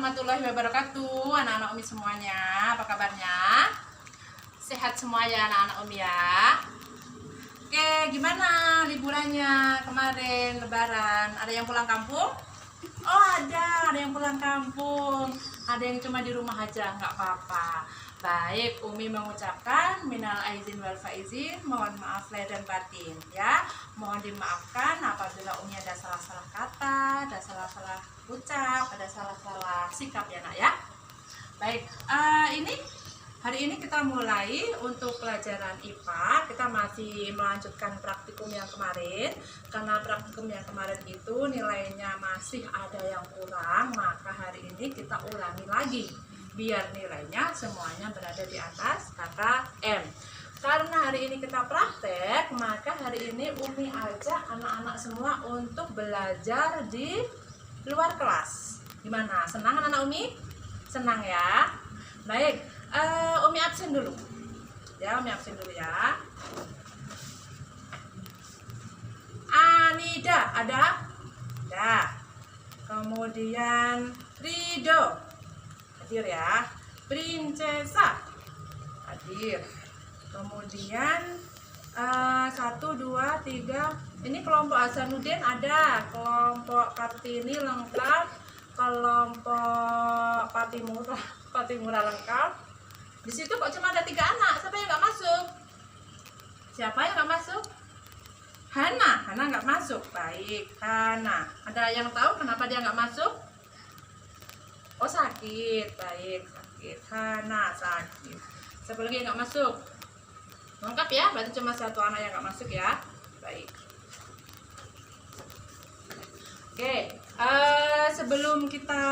warahmatullahi wabarakatuh. Anak-anak Umi semuanya, apa kabarnya? Sehat semua ya anak-anak Umi ya. Oke, gimana liburannya kemarin Lebaran? Ada yang pulang kampung? Oh ada yang pulang kampung. Ada yang cuma di rumah aja, nggak apa-apa. Baik, Umi mengucapkan minal aizin wal faizin, mohon maaf lahir dan batin ya. Mohon dimaafkan apabila Umi ada salah-salah kata, ada salah-salah ucap, ada salah-salah sikap ya nak ya. Baik, hari ini kita mulai untuk pelajaran IPA. Kita masih melanjutkan praktikum yang kemarin. Karena praktikum yang kemarin itu nilainya masih ada yang kurang, maka hari ini kita ulangi lagi biar nilainya semuanya berada di atas kata M. Karena hari ini kita praktek, maka hari ini Umi ajak anak-anak semua untuk belajar di luar kelas. Gimana? Senang anak-anak Umi? Senang ya? Baik, Umi absen dulu. Ya, Umi absen dulu ya. Anida, ada? Ada. Kemudian Rido. Hadir ya. Princesa hadir. Kemudian 1, 2, 3. Ini kelompok Hasanuddin ada, kelompok Kartini lengkap, kelompok Patimura lengkap. Di situ kok cuma ada 3 anak. Siapa yang nggak masuk? Siapa yang nggak masuk? Hana nggak masuk. Baik, Hana. Ada yang tahu kenapa dia nggak masuk? Oh sakit, baik sakit. Hana sakit. Siapa lagi yang nggak masuk? Lengkap ya, berarti cuma 1 anak yang nggak masuk ya. Baik. Oke, sebelum kita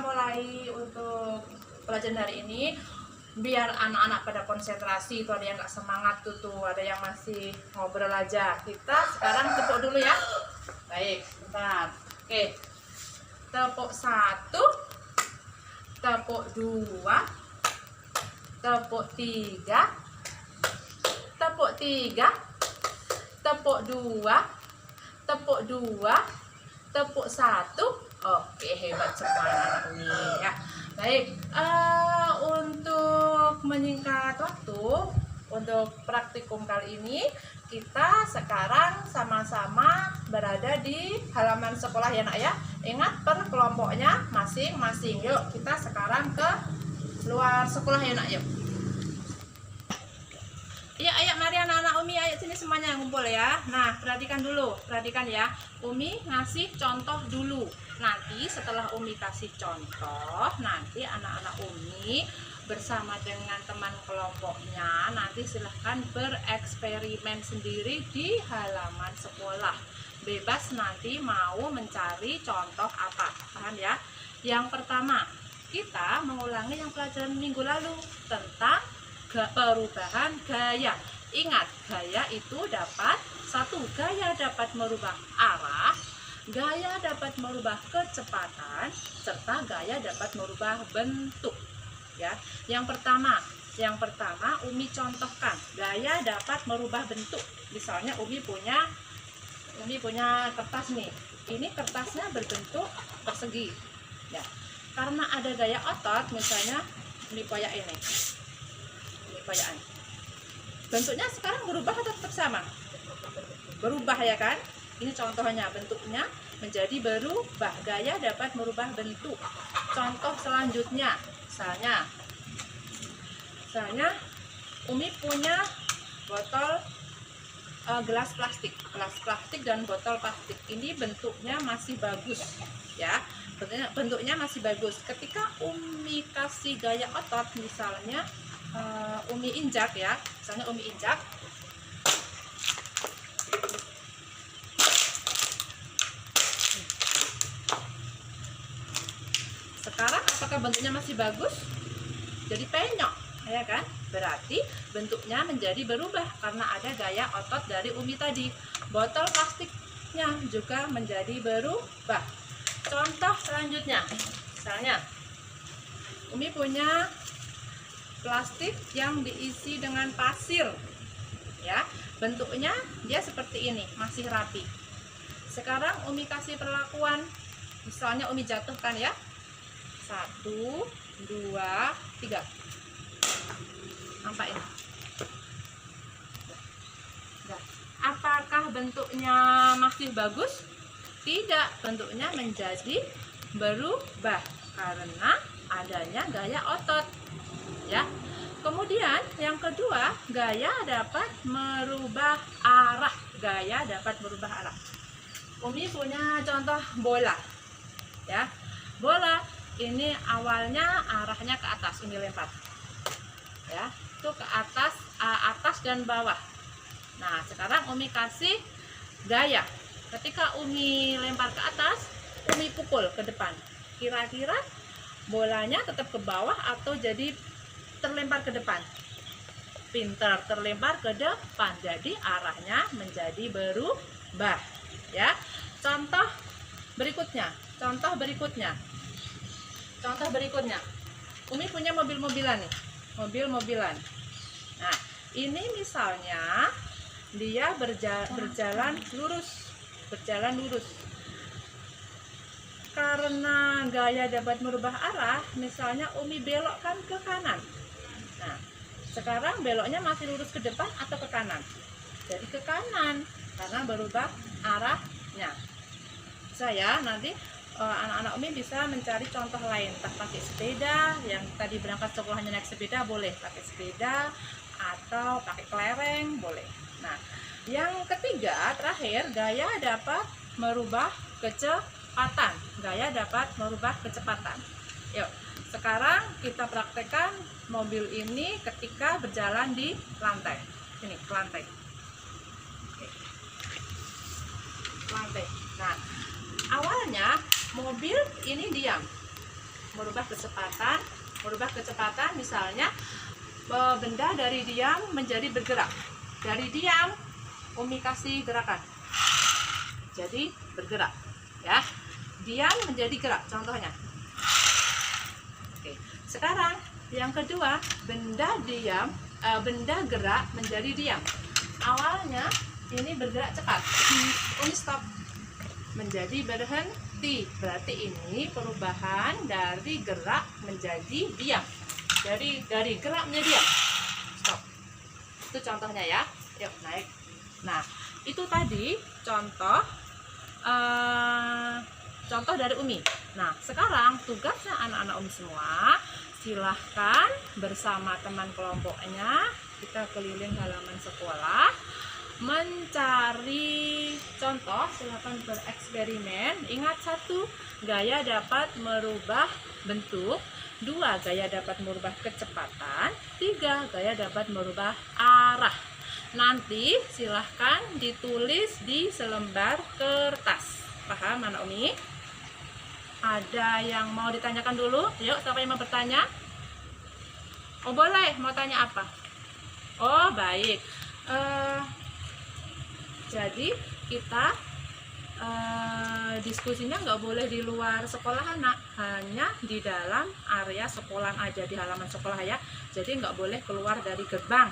mulai untuk pelajaran hari ini, biar anak-anak pada konsentrasi, itu ada yang nggak semangat tuh, ada yang masih ngobrol aja. Kita sekarang tepuk dulu ya. Baik, bentar. Oke, tepuk 1. Tepuk 2, tepuk 3, tepuk 3, tepuk 2, tepuk 2, tepuk 1. Oke, hebat semua anak-anak Umi ya. Baik, untuk menyingkat waktu, untuk praktikum kali ini kita sekarang sama-sama berada di halaman sekolah ya nak ya. Ingat per kelompoknya masing-masing. Yuk kita sekarang ke luar sekolah ya nak yuk. Ayo mari anak-anak Umi, ayo sini semuanya ngumpul ya. Nah perhatikan dulu, perhatikan ya. Umi ngasih contoh dulu. Nanti setelah Umi kasih contoh, nanti anak-anak Umi bersama dengan teman kelompoknya nanti silahkan bereksperimen sendiri di halaman sekolah. Bebas nanti mau mencari contoh apa, paham ya? Yang pertama, kita mengulangi yang pelajaran minggu lalu tentang perubahan gaya. Ingat, gaya itu dapat 1, gaya dapat merubah arah, gaya dapat merubah kecepatan, serta gaya dapat merubah bentuk. Ya, yang pertama Umi contohkan gaya dapat merubah bentuk. Misalnya Umi punya kertas nih. Ini kertasnya berbentuk persegi. Ya, karena ada gaya otot, misalnya Umi koyak ini. Ini koyakan. Bentuknya sekarang berubah atau tetap sama? Berubah ya kan? Ini contohnya, bentuknya menjadi berubah. Gaya dapat merubah bentuk. Contoh selanjutnya, misalnya Umi punya botol gelas plastik dan botol plastik. Ini bentuknya masih bagus ya, bentuknya masih bagus. Ketika Umi kasih gaya otot, misalnya Umi injak ya, misalnya Umi injak, sekarang apakah bentuknya masih bagus? Jadi penyok ya kan? Berarti bentuknya menjadi berubah karena ada gaya otot dari Umi tadi. Botol plastiknya juga menjadi berubah. Contoh selanjutnya, misalnya Umi punya plastik yang diisi dengan pasir ya, bentuknya dia seperti ini, masih rapi. Sekarang Umi kasih perlakuan, misalnya Umi jatuhkan ya, 1, 1, 2, 3. Nampakin. Apakah bentuknya masih bagus? Tidak, bentuknya menjadi berubah karena adanya gaya otot. Ya. Kemudian yang kedua, gaya dapat merubah arah. Gaya dapat merubah arah. Umi punya contoh bola. Ya. Bola ini awalnya arahnya ke atas, Umi lempar. Ya, itu ke atas, atas dan bawah. Nah, sekarang Umi kasih gaya. Ketika Umi lempar ke atas, Umi pukul ke depan. Kira-kira bolanya tetap ke bawah atau jadi terlempar ke depan? Pintar, terlempar ke depan. Jadi arahnya menjadi berubah. Ya. Contoh berikutnya. Umi punya mobil-mobilan nih. Mobil-mobilan. Nah, ini misalnya dia berjalan lurus. Karena gaya dapat merubah arah, misalnya Umi belokkan ke kanan. Nah, sekarang beloknya masih lurus ke depan atau ke kanan? Jadi ke kanan, karena berubah arahnya. Saya nanti anak-anak Umi bisa mencari contoh lain, entah pakai sepeda, yang tadi berangkat sekolahnya naik sepeda boleh pakai sepeda, atau pakai kelereng boleh. Nah, yang ketiga terakhir, gaya dapat merubah kecepatan. Yuk, sekarang kita praktekkan mobil ini ketika berjalan di lantai. Ini ke lantai. Oke. Lantai. Nah, awalnya mobil ini diam. Merubah kecepatan misalnya benda dari diam menjadi bergerak. Dari diam Umi kasih gerakan. Jadi bergerak, ya. Diam menjadi gerak, contohnya. Oke. Sekarang yang kedua, benda gerak menjadi diam. Awalnya ini bergerak cepat. Umi stop. Menjadi berhenti. Berarti ini perubahan dari gerak menjadi diam. Dari gerak menjadi diam. Stop. Itu contohnya ya. Yuk naik. Nah, itu tadi contoh dari Umi. Nah, sekarang tugasnya anak-anak Umi semua, silahkan bersama teman kelompoknya kita keliling halaman sekolah mencari contoh. Silahkan bereksperimen. Ingat, 1, gaya dapat merubah bentuk. 2, gaya dapat merubah kecepatan. 3, gaya dapat merubah arah. Nanti silahkan ditulis di selembar kertas. Paham anak Umi? Ada yang mau ditanyakan dulu? Yuk, siapa yang mau bertanya? Oh boleh, mau tanya apa? Oh baik. Jadi kita diskusinya nggak boleh di luar sekolah anak, hanya di dalam area sekolah aja, di halaman sekolah ya. Jadi nggak boleh keluar dari gerbang.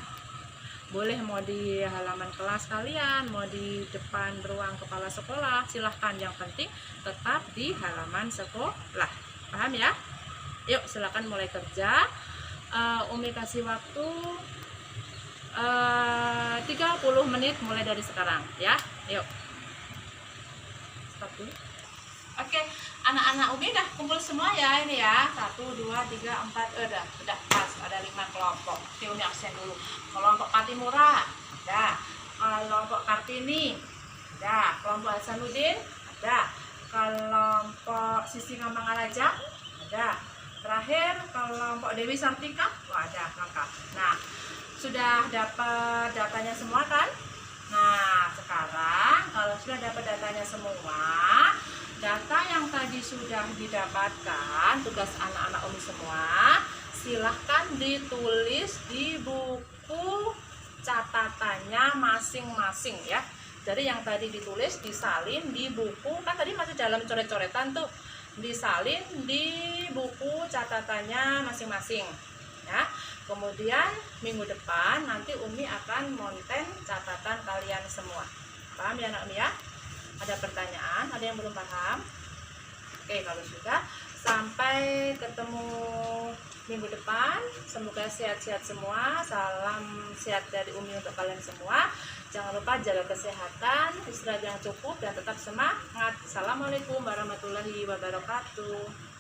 Boleh mau di halaman kelas kalian, mau di depan ruang kepala sekolah, silahkan. Yang penting tetap di halaman sekolah. Paham ya? Yuk silahkan mulai kerja. Umi kasih waktu 30 menit mulai dari sekarang ya. Yuk. Stop dulu. Oke, anak-anak Umi udah kumpul semua ya ini ya. 1, 2, 3, 4, udah pas. Ada 5 kelompok. Oke, Umi absen dulu. Kelompok Patimura, ada. Kelompok Kartini, ada. Kelompok Hasanuddin, ada. Kelompok Sisi Ngambangaraja, ada. Terakhir kelompok Dewi Sartika, ada lengkap. Nah, sudah dapat datanya semua kan? Nah, sekarang kalau sudah dapat datanya semua, data yang tadi sudah didapatkan, tugas anak-anak Umi semua, silahkan ditulis di buku catatannya masing-masing ya. Jadi yang tadi ditulis disalin di buku, kan tadi masih dalam coret-coretan tuh, disalin di buku catatannya masing-masing ya. Kemudian minggu depan nanti Umi akan monten catatan kalian semua. Paham ya anak Umi ya? Ada pertanyaan? Ada yang belum paham? Oke, kalau sudah Sampai ketemu minggu depan. Semoga sehat-sehat semua. Salam sehat dari Umi untuk kalian semua. Jangan lupa jaga kesehatan, istirahat yang cukup, dan tetap semangat. Assalamualaikum warahmatullahi wabarakatuh.